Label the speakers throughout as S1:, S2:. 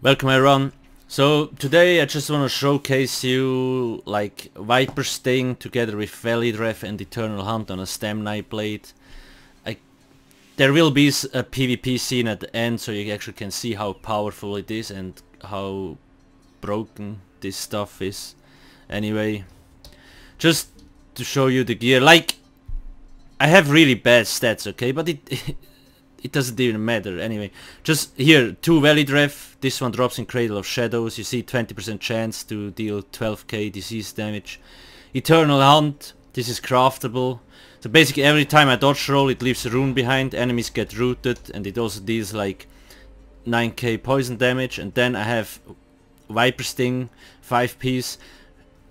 S1: Welcome everyone. So today I just want to showcase you like Viper Sting together with Velidreth and Eternal Hunt on a stem Nightblade. There will be a PvP scene at the end so you actually can see how powerful it is and how broken this stuff is. Anyway, just to show you the gear, like I have really bad stats, okay, but it doesn't even matter. Anyway, just here, 2 Velidreth, this one drops in Cradle of Shadows, you see 20% chance to deal 12k disease damage. Eternal Hunt, this is craftable, so basically every time I dodge roll it leaves a rune behind, enemies get rooted, and it also deals like 9k poison damage. And then I have Viper Sting, 5 piece.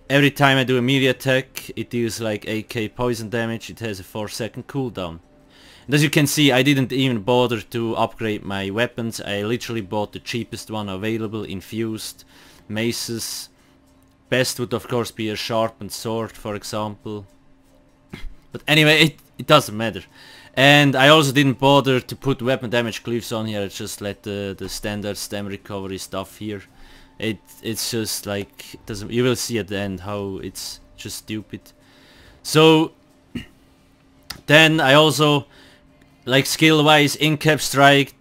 S1: Every time I do a melee attack it deals like 8k poison damage, it has a 4-second cooldown. And as you can see, I didn't even bother to upgrade my weapons. I literally bought the cheapest one available, infused maces. Best would of course be a sharpened sword, for example. But anyway, it doesn't matter. And I also didn't bother to put weapon damage glyphs on here. I just let the standard stem recovery stuff here. It's just like, you will see at the end how it's just stupid. So then I also, like skill wise, in-cap strike,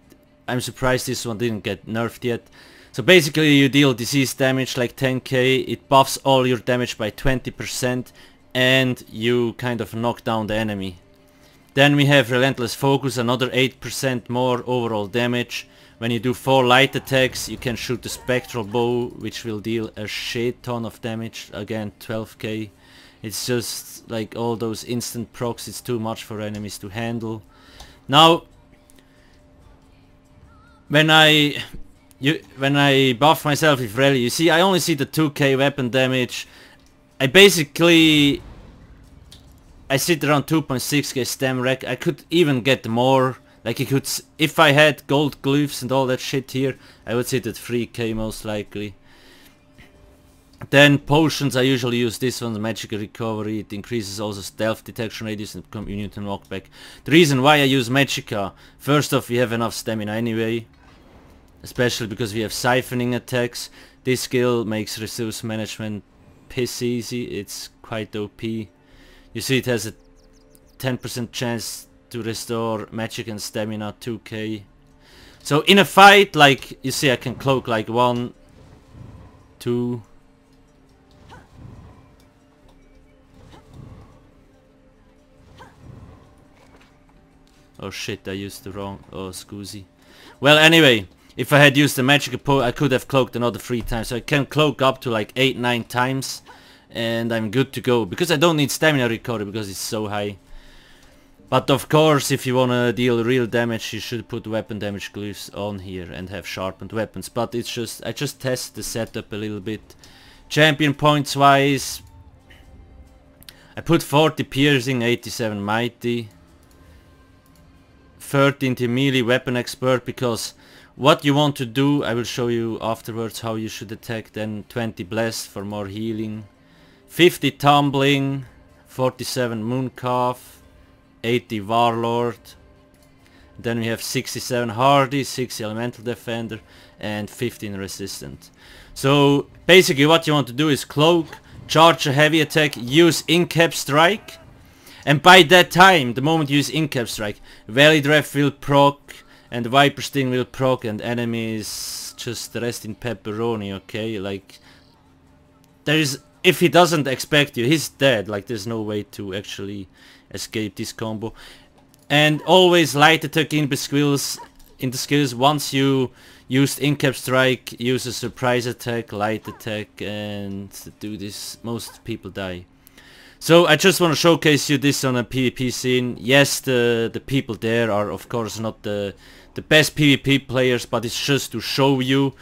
S1: I'm surprised this one didn't get nerfed yet. So basically you deal disease damage like 10k, it buffs all your damage by 20% and you kind of knock down the enemy. Then we have Relentless Focus, another 8% more overall damage. When you do 4 light attacks you can shoot the spectral bow which will deal a shit ton of damage, again 12k. It's just like all those instant procs, it's too much for enemies to handle. Now, when I buff myself with Rally, you see I only see the 2k weapon damage. I sit around 2.6k stem rec. I could even get more. Like if I had gold glyphs and all that shit here, I would sit at 3k most likely. Then potions, I usually use this one, magical recovery. It increases also stealth detection radius and community knockback. The reason why I use Magicka, first off we have enough stamina anyway, especially because we have siphoning attacks. This skill makes resource management piss easy, it's quite OP. You see it has a 10% chance to restore magic and stamina 2k. So in a fight, like you see I can cloak like 1, 2... Oh shit, I used the wrong... Oh, scoozy. Well, anyway, if I had used the magic potion, I could have cloaked another 3 times. So I can cloak up to like 8-9 times. And I'm good to go. Because I don't need stamina recovery because it's so high. But of course, if you wanna deal real damage, you should put weapon damage glyphs on here and have sharpened weapons. But it's just... I just test the setup a little bit. Champion points wise... I put 40 piercing, 87 mighty. 13 melee weapon expert, because what you want to do, I will show you afterwards how you should attack. Then 20 bless for more healing, 50 tumbling, 47 mooncalf, 80 warlord. Then we have 67 hardy, 60 elemental defender and 15 resistant. So basically what you want to do is cloak, charge a heavy attack, use in-cap strike. And by that time, the moment you use in-cap strike, Velidreth will proc and Viper Sting will proc and enemies just rest in pepperoni, okay? Like, if he doesn't expect you, he's dead. Like, there's no way to actually escape this combo. And always light attack in the skills. Once you used in-cap strike, use a surprise attack, light attack, and do this. Most people die. So I just want to showcase you this on a PvP scene. Yes, the people there are of course not the best PvP players, but it's just to show you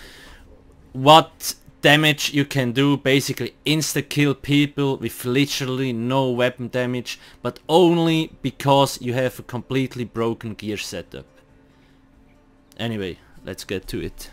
S1: what damage you can do. Basically insta-kill people with literally no weapon damage, but only because you have a completely broken gear setup. Anyway, let's get to it.